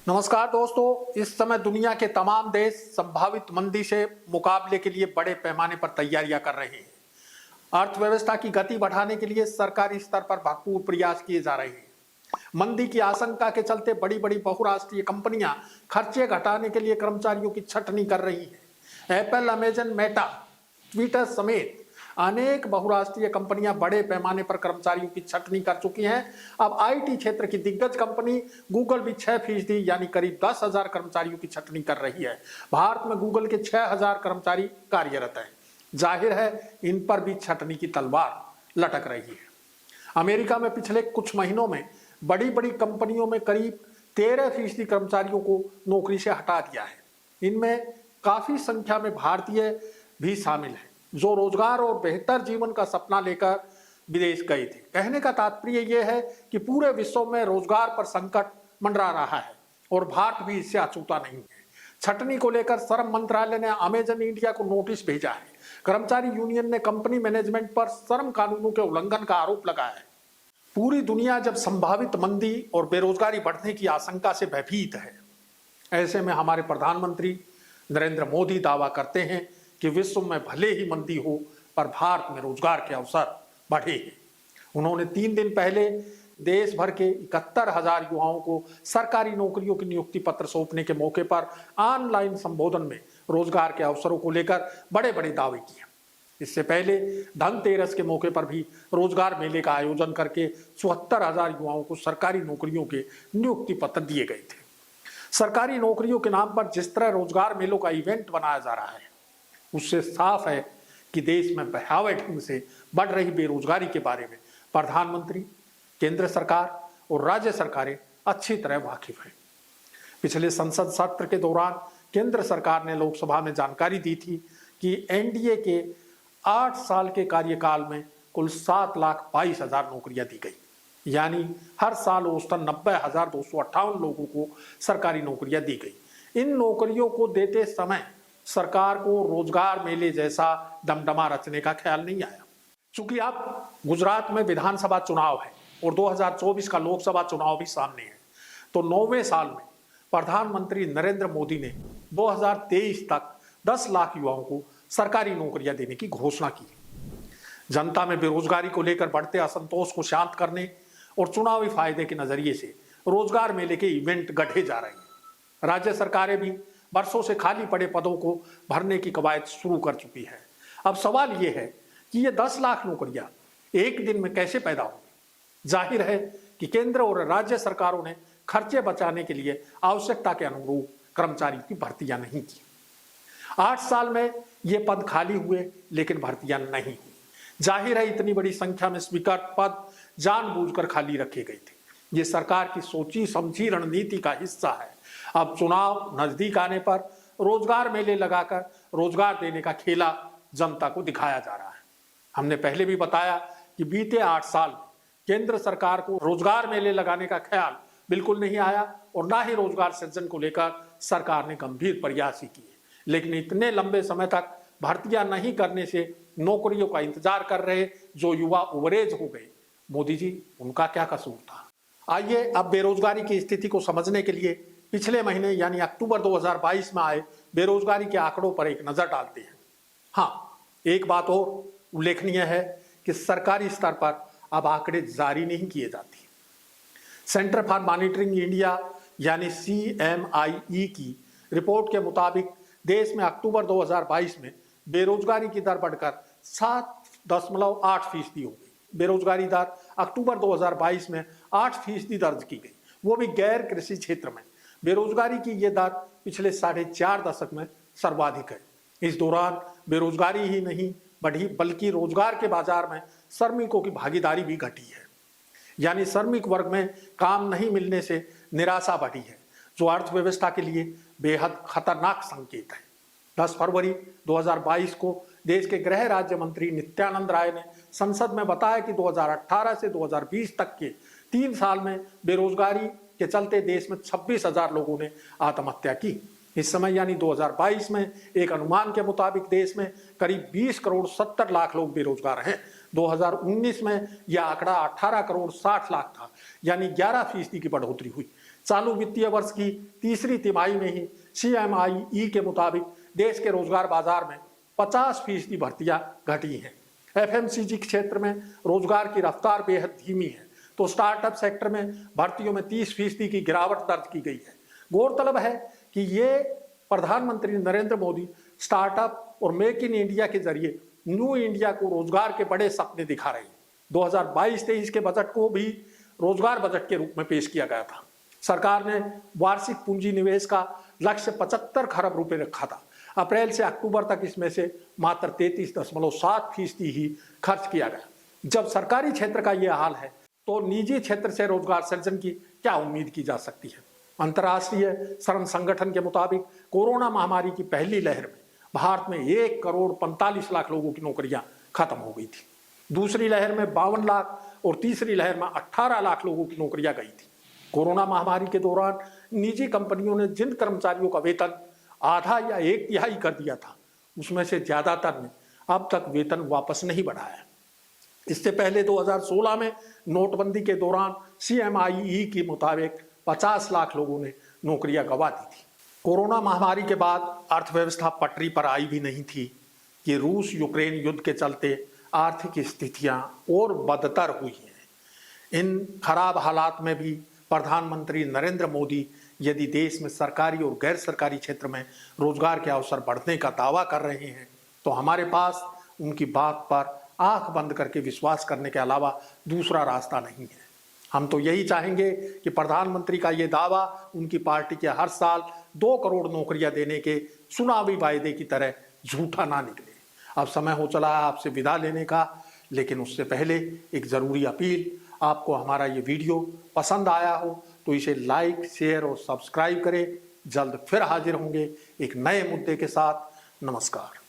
नमस्कार दोस्तों, इस समय दुनिया के तमाम देश संभावित मंदी से मुकाबले के लिए बड़े पैमाने पर तैयारियां कर रहे हैं। अर्थव्यवस्था की गति बढ़ाने के लिए सरकारी स्तर पर भरपूर प्रयास किए जा रहे हैं। मंदी की आशंका के चलते बड़ी बड़ी बहुराष्ट्रीय कंपनियां खर्चे घटाने के लिए कर्मचारियों की छटनी कर रही हैं। एप्पल, अमेजन, मेटा, ट्विटर समेत अनेक बहुराष्ट्रीय कंपनियां बड़े पैमाने पर कर्मचारियों की छटनी कर चुकी हैं। अब आईटी क्षेत्र की दिग्गज कंपनी गूगल भी 6% यानी करीब 10,000 कर्मचारियों की छटनी कर रही है। भारत में गूगल के 6,000 कर्मचारी कार्यरत हैं। जाहिर है इन पर भी छटनी की तलवार लटक रही है। अमेरिका में पिछले कुछ महीनों में बड़ी बड़ी कंपनियों में करीब 13% कर्मचारियों को नौकरी से हटा दिया है। इनमें काफी संख्या में भारतीय भी शामिल हैं, जो रोजगार और बेहतर जीवन का सपना लेकर विदेश गए थे। कहने का तात्पर्य यह है कि पूरे विश्व में रोजगार पर संकट मंडरा रहा है और भारत भी इससे अछूता नहीं है। छटनी को लेकर श्रम मंत्रालय ने अमेजन इंडिया को नोटिस भेजा है। कर्मचारी यूनियन ने कंपनी मैनेजमेंट पर श्रम कानूनों के उल्लंघन का आरोप लगाया है। पूरी दुनिया जब संभावित मंदी और बेरोजगारी बढ़ने की आशंका से भयभीत है, ऐसे में हमारे प्रधानमंत्री नरेंद्र मोदी दावा करते हैं कि विश्व में भले ही मंदी हो पर भारत में रोजगार के अवसर बढ़े हैं। उन्होंने 3 दिन पहले देश भर के 71,000 युवाओं को सरकारी नौकरियों की नियुक्ति पत्र सौंपने के मौके पर ऑनलाइन संबोधन में रोजगार के अवसरों को लेकर बड़े बड़े दावे किए। इससे पहले धनतेरस के मौके पर भी रोजगार मेले का आयोजन करके 74,000 युवाओं को सरकारी नौकरियों के नियुक्ति पत्र दिए गए थे। सरकारी नौकरियों के नाम पर जिस तरह रोजगार मेलों का इवेंट बनाया जा रहा है, उससे साफ है कि देश में भयावह ढंग से बढ़ रही बेरोजगारी के बारे में प्रधानमंत्री, केंद्र सरकार और राज्य सरकारें अच्छी तरह वाकिफ हैं। पिछले संसद सत्र के दौरान केंद्र सरकार ने लोकसभा में जानकारी दी थी कि एनडीए के 8 साल के कार्यकाल में कुल 7,22,000 नौकरियां दी गई, यानी हर साल औसतन 90,258 लोगों को सरकारी नौकरियां दी गई। इन नौकरियों को देते समय सरकार को रोजगार मेले जैसा दमदमा रचने का ख्याल नहीं आया। चूंकि अब गुजरात में विधानसभा चुनाव है और 2024 का लोकसभा चुनाव भी सामने है, तो 9वें साल में प्रधानमंत्री नरेंद्र मोदी ने 2023 तक 10 लाख युवाओं को सरकारी नौकरियां देने की घोषणा की। जनता में बेरोजगारी को लेकर बढ़ते असंतोष को शांत करने और चुनावी फायदे के नजरिए से रोजगार मेले के इवेंट गढ़े जा रहे हैं। राज्य सरकारें भी वर्षों से खाली पड़े पदों को भरने की कवायद शुरू कर चुकी है। अब सवाल यह है कि ये 10 लाख नौकरियां एक दिन में कैसे पैदा होंगी। जाहिर है कि केंद्र और राज्य सरकारों ने खर्चे बचाने के लिए आवश्यकता के अनुरूप कर्मचारियों की भर्तियां नहीं की। 8 साल में ये पद खाली हुए लेकिन भर्तियां नहीं हुई। जाहिर है इतनी बड़ी संख्या में स्वीकृत पद जानबूझकर खाली रखे गए थे। ये सरकार की सोची समझी रणनीति का हिस्सा है। अब चुनाव नजदीक आने पर रोजगार मेले लगाकर रोजगार देने का खेला जनता को दिखाया जा रहा है। हमने पहले भी बताया कि बीते 8 साल में केंद्र सरकार को रोजगार मेले लगाने का ख्याल बिल्कुल नहीं आया और ना ही रोजगार सृजन को लेकर सरकार ने गंभीर प्रयास ही किए। लेकिन इतने लंबे समय तक भर्तियां नहीं करने से नौकरियों का इंतजार कर रहे जो युवा ओवरेज हो गए, मोदी जी उनका क्या कसूर था। आइए अब बेरोजगारी की स्थिति को समझने के लिए पिछले महीने यानी अक्टूबर 2022 में आए बेरोजगारी के आंकड़ों पर एक नजर डालते हैं। हाँ, एक बात और उल्लेखनीय है कि सरकारी स्तर पर अब आंकड़े जारी नहीं किए जाते। सेंटर फॉर मॉनिटरिंग इंडिया यानी CMIE की रिपोर्ट के मुताबिक देश में अक्टूबर 2022 में बेरोजगारी की दर बढ़कर 7.8% हो गई। बेरोजगारी दर अक्टूबर 2022 में 8% दर्ज की गई, वो भी गैर कृषि क्षेत्र में। बेरोजगारी की ये दर पिछले 4.5 दशक में सर्वाधिक है। इस दौरान बेरोजगारी ही नहीं बढ़ी बल्कि रोजगार के बाजार में श्रमिकों की भागीदारी भी घटी है, यानी श्रमिक वर्ग में काम नहीं मिलने से निराशा बढ़ी है, जो अर्थव्यवस्था के लिए बेहद खतरनाक संकेत है। 10 फरवरी 2022 को देश के गृह राज्य मंत्री नित्यानंद राय ने संसद में बताया कि 2018 से 2020 तक के 3 साल में बेरोजगारी के चलते देश में 26,000 लोगों ने आत्महत्या की। इस समय यानी 2022 में एक अनुमान के मुताबिक देश में करीब 20 करोड़ 70 लाख लोग बेरोजगार हैं। 2019 में यह आंकड़ा 18 करोड़ 60 लाख था, यानी 11% की बढ़ोतरी हुई। चालू वित्तीय वर्ष की तीसरी तिमाही में ही CMIE के मुताबिक देश के रोजगार बाजार में 50% भर्तियां घटी हैं। FMCG क्षेत्र में रोजगार की रफ्तार बेहद धीमी है, तो स्टार्टअप सेक्टर में भर्तियों में 30% की गिरावट दर्ज की गई है। गौरतलब है कि ये प्रधानमंत्री नरेंद्र मोदी स्टार्टअप और मेक इन इंडिया के जरिए न्यू इंडिया को रोजगार के बड़े सपने दिखा रहे हैं। 2022-23 के बजट को भी रोजगार बजट के रूप में पेश किया गया था। सरकार ने वार्षिक पूंजी निवेश का लक्ष्य 75 खरब रुपए रखा था। अप्रैल से अक्टूबर तक इसमें से मात्र 33.7% ही खर्च किया गया। जब सरकारी क्षेत्र का यह हाल है तो निजी क्षेत्र से रोजगार सृजन की क्या उम्मीद की जा सकती है। अंतर्राष्ट्रीय श्रम संगठन के मुताबिक कोरोना महामारी की पहली लहर में भारत में 1 करोड़ 45 लाख लोगों की नौकरियां खत्म हो गई थी। दूसरी लहर में 52 लाख और तीसरी लहर में 18 लाख लोगों की नौकरियां गई थी। कोरोना महामारी के दौरान निजी कंपनियों ने जिन कर्मचारियों का वेतन आधा या 1/3 कर दिया था, उसमें से ज्यादातर ने अब तक वेतन वापस नहीं बढ़ाया। इससे पहले 2016 में नोटबंदी के दौरान CMIE के मुताबिक 50 लाख लोगों ने नौकरियां गंवा दी थी। कोरोना महामारी के बाद अर्थव्यवस्था पटरी पर आई भी नहीं थी कि रूस यूक्रेन युद्ध के चलते आर्थिक स्थितियां और बदतर हुई हैं। इन खराब हालात में भी प्रधानमंत्री नरेंद्र मोदी यदि देश में सरकारी और गैर सरकारी क्षेत्र में रोजगार के अवसर बढ़ने का दावा कर रहे हैं, तो हमारे पास उनकी बात पर आंख बंद करके विश्वास करने के अलावा दूसरा रास्ता नहीं है। हम तो यही चाहेंगे कि प्रधानमंत्री का ये दावा उनकी पार्टी के हर साल 2 करोड़ नौकरियां देने के चुनावी वायदे की तरह झूठा ना निकले। अब समय हो चला है आपसे विदा लेने का, लेकिन उससे पहले एक ज़रूरी अपील। आपको हमारा ये वीडियो पसंद आया हो तो इसे लाइक, शेयर और सब्सक्राइब करें। जल्द फिर हाजिर होंगे एक नए मुद्दे के साथ। नमस्कार।